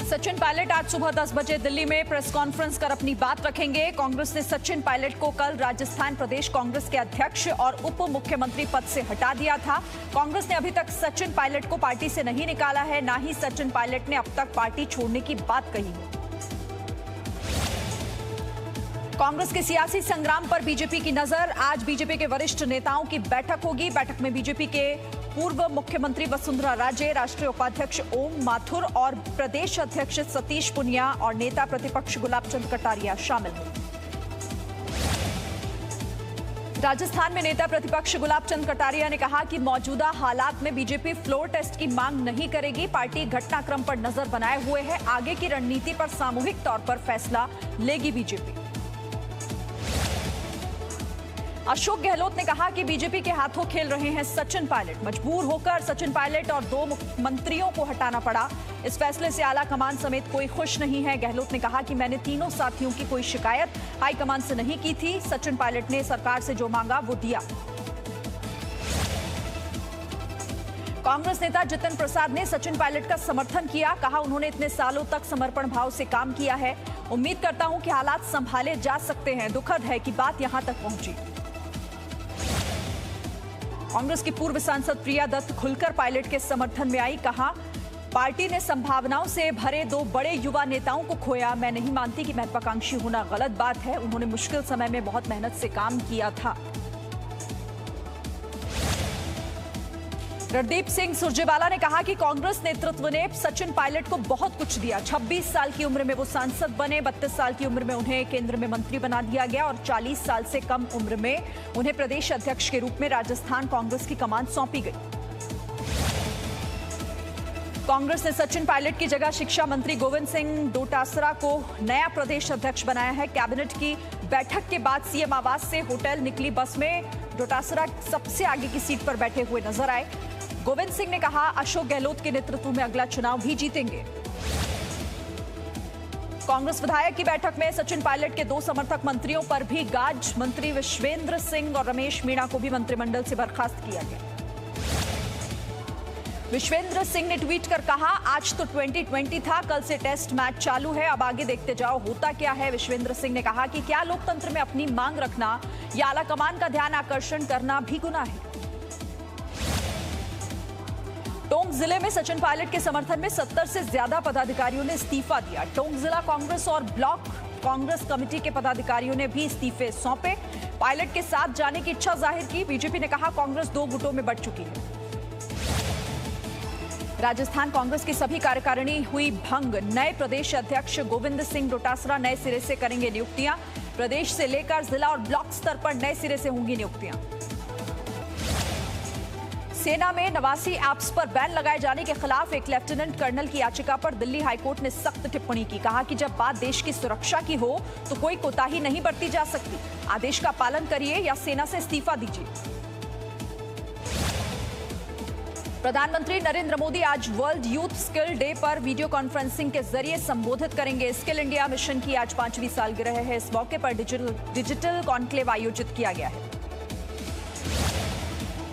सचिन पायलट आज सुबह 10 बजे दिल्ली में प्रेस कॉन्फ्रेंस कर अपनी बात रखेंगे। कांग्रेस ने सचिन पायलट को कल राजस्थान प्रदेश कांग्रेस के अध्यक्ष और उप मुख्यमंत्री पद से हटा दिया था। कांग्रेस ने अभी तक सचिन पायलट को पार्टी से नहीं निकाला है, ना ही सचिन पायलट ने अब तक पार्टी छोड़ने की बात कही है। कांग्रेस के सियासी संग्राम पर बीजेपी की नजर। आज बीजेपी के वरिष्ठ नेताओं की बैठक होगी। बैठक में बीजेपी के पूर्व मुख्यमंत्री वसुंधरा राजे, राष्ट्रीय उपाध्यक्ष ओम माथुर और प्रदेश अध्यक्ष सतीश पुनिया और नेता प्रतिपक्ष गुलाबचंद कटारिया शामिल होंगे। राजस्थान में नेता प्रतिपक्ष गुलाबचंद कटारिया ने कहा कि मौजूदा हालात में बीजेपी फ्लोर टेस्ट की मांग नहीं करेगी। पार्टी घटनाक्रम पर नजर बनाए हुए है। आगे की रणनीति पर सामूहिक तौर पर फैसला लेगी बीजेपी। अशोक गहलोत ने कहा कि बीजेपी के हाथों खेल रहे हैं सचिन पायलट। मजबूर होकर सचिन पायलट और 2 मंत्रियों को हटाना पड़ा। इस फैसले से आला कमान समेत कोई खुश नहीं है। गहलोत ने कहा कि मैंने तीनों साथियों की कोई शिकायत हाईकमान से नहीं की थी। सचिन पायलट ने सरकार से जो मांगा वो दिया। कांग्रेस नेता जितिन प्रसाद ने सचिन पायलट का समर्थन किया। कहा उन्होंने इतने सालों तक समर्पण भाव से काम किया है। उम्मीद करता हूं कि हालात संभाले जा सकते हैं। दुखद है कि बात यहां तक पहुंची। कांग्रेस की पूर्व सांसद प्रिया दत्त खुलकर पायलट के समर्थन में आई। कहा पार्टी ने संभावनाओं से भरे 2 बड़े युवा नेताओं को खोया। मैं नहीं मानती कि महत्वाकांक्षी होना गलत बात है। उन्होंने मुश्किल समय में बहुत मेहनत से काम किया था। रणदीप सिंह सुरजेवाला ने कहा कि कांग्रेस नेतृत्व ने सचिन पायलट को बहुत कुछ दिया। 26 साल की उम्र में वो सांसद बने। 32 साल की उम्र में उन्हें केंद्र में मंत्री बना दिया गया और 40 साल से कम उम्र में उन्हें प्रदेश अध्यक्ष के रूप में राजस्थान कांग्रेस की कमान सौंपी गई। कांग्रेस ने सचिन पायलट की जगह शिक्षा मंत्री गोविंद सिंह डोटासरा को नया प्रदेश अध्यक्ष बनाया है। कैबिनेट की बैठक के बाद सीएम आवास से होटल निकली बस में डोटासरा सबसे आगे की सीट पर बैठे हुए नजर आए। गोविंद सिंह ने कहा अशोक गहलोत के नेतृत्व में अगला चुनाव भी जीतेंगे। कांग्रेस विधायक की बैठक में सचिन पायलट के 2 समर्थक मंत्रियों पर भी गाज। मंत्री विश्वेंद्र सिंह और रमेश मीणा को भी मंत्रिमंडल से बर्खास्त किया गया। विश्वेंद्र सिंह ने ट्वीट कर कहा आज तो 2020 था, कल से टेस्ट मैच चालू है, अब आगे देखते जाओ होता क्या है। विश्वेंद्र सिंह ने कहा कि क्या लोकतंत्र में अपनी मांग रखना या आलाकमान का ध्यान आकर्षण करना भी गुनाह है। टोंक जिले में सचिन पायलट के समर्थन में 70 से ज्यादा पदाधिकारियों ने इस्तीफा दिया। टोंक जिला कांग्रेस और ब्लॉक कांग्रेस कमेटी के पदाधिकारियों ने भी इस्तीफे सौंपे। पायलट के साथ जाने की इच्छा जाहिर की। बीजेपी ने कहा कांग्रेस 2 गुटों में बंट चुकी है। राजस्थान कांग्रेस की सभी कार्यकारिणी हुई भंग। नए प्रदेश अध्यक्ष गोविंद सिंह डोटासरा नए सिरे से करेंगे नियुक्तियां। प्रदेश से लेकर जिला और ब्लॉक स्तर पर नए सिरे से होंगी नियुक्तियां। सेना में नवासी ऐप्स पर बैन लगाए जाने के खिलाफ एक लेफ्टिनेंट कर्नल की याचिका पर दिल्ली हाईकोर्ट ने सख्त टिप्पणी की। कहा कि जब बात देश की सुरक्षा की हो तो कोई कोताही नहीं बरती जा सकती। आदेश का पालन करिए या सेना से इस्तीफा दीजिए। प्रधानमंत्री नरेंद्र मोदी आज वर्ल्ड यूथ स्किल डे पर वीडियो कॉन्फ्रेंसिंग के जरिए संबोधित करेंगे। स्किल इंडिया मिशन की आज 5वीं सालगिरह है। इस मौके पर डिजिटल कॉन्क्लेव आयोजित किया गया है।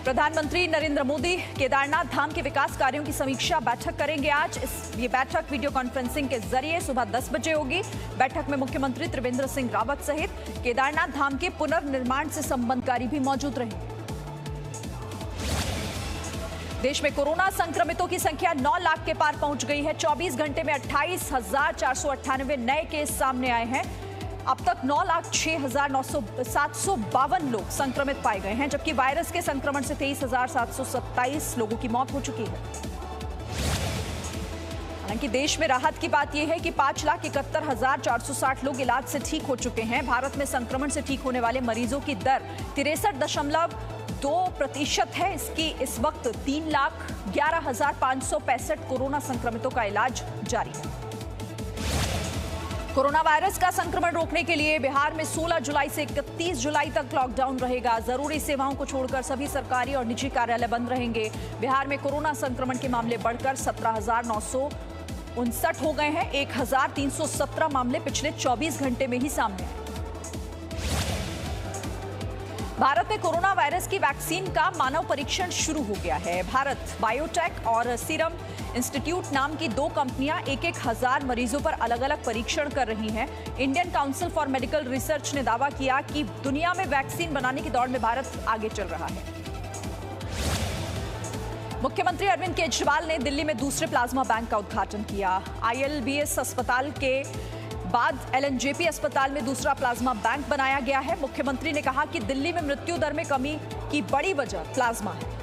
प्रधानमंत्री नरेंद्र मोदी केदारनाथ धाम के विकास कार्यों की समीक्षा बैठक करेंगे आज। ये बैठक वीडियो कॉन्फ्रेंसिंग के जरिए सुबह 10 बजे होगी। बैठक में मुख्यमंत्री त्रिवेंद्र सिंह रावत सहित केदारनाथ धाम के पुनर्निर्माण से संबंधित अधिकारी भी मौजूद रहेंगे। देश में कोरोना संक्रमितों की संख्या 9 लाख के पार पहुंच गई है। 24 घंटे में 28,498 नए केस सामने आए हैं। अब तक 9,06,752 लोग संक्रमित पाए गए हैं, जबकि वायरस के संक्रमण से 23,727 लोगों की मौत हो चुकी है। हालांकि देश में राहत की बात यह है कि 5,71,460 लोग इलाज से ठीक हो चुके हैं। भारत में संक्रमण से ठीक होने वाले मरीजों की दर 63.2% है। इस वक्त 3,11,565 कोरोना संक्रमितों का इलाज जारी है। कोरोना वायरस का संक्रमण रोकने के लिए बिहार में 16 जुलाई से 31 जुलाई तक लॉकडाउन रहेगा। जरूरी सेवाओं को छोड़कर सभी सरकारी और निजी कार्यालय बंद रहेंगे। बिहार में कोरोना संक्रमण के मामले बढ़कर 17,959 हो गए हैं। 1,317 मामले पिछले 24 घंटे में ही सामने आए। भारत में कोरोना वायरस की वैक्सीन का मानव परीक्षण शुरू हो गया है। भारत बायोटेक और सीरम इंस्टीट्यूट नाम की दो कंपनियां एक हजार मरीजों पर अलग अलग परीक्षण कर रही हैं। Indian council for medical research ने दावा किया कि दुनिया में वैक्सीन बनाने की दौड़ में भारत आगे चल रहा है। मुख्यमंत्री अरविंद केजरीवाल ने दिल्ली में दूसरे प्लाज्मा बैंक का उद्घाटन किया। ILBS अस्पताल के बाद LNJP अस्पताल में दूसरा प्लाज्मा बैंक बनाया गया है। मुख्यमंत्री ने कहा कि दिल्ली में मृत्यु दर में कमी की बड़ी वजह प्लाज्मा है।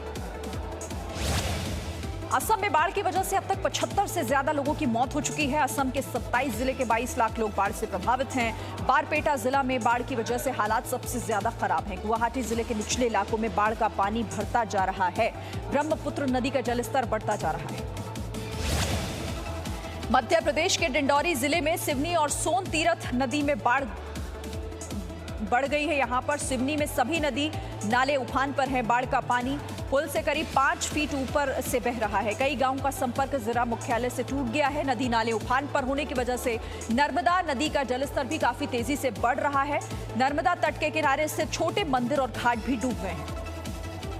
असम में बाढ़ की वजह से अब तक 75 से ज्यादा लोगों की मौत हो चुकी है। असम के 27 जिले के 22 लाख लोग बाढ़ से प्रभावित हैं। बारपेटा जिला में बाढ़ की वजह से हालात सबसे ज्यादा खराब हैं। गुवाहाटी जिले के निचले इलाकों में बाढ़ का पानी भरता जा रहा है। ब्रह्मपुत्र नदी का जलस्तर बढ़ता जा रहा है। मध्य प्रदेश के डिंडौरी जिले में सिवनी और सोन तीरथ नदी में बाढ़ बढ़ गई है। यहां पर सिवनी में सभी नदी नाले उफान पर हैं। बाढ़ का पानी पुल से करीब 5 फीट ऊपर से बह रहा है। कई गांवों का संपर्क जिला मुख्यालय से टूट गया है। नदी नाले उफान पर होने की वजह से नर्मदा नदी का जलस्तर भी काफी तेजी से बढ़ रहा है। नर्मदा तट के किनारे स्थित छोटे मंदिर और घाट भी डूब गए हैं।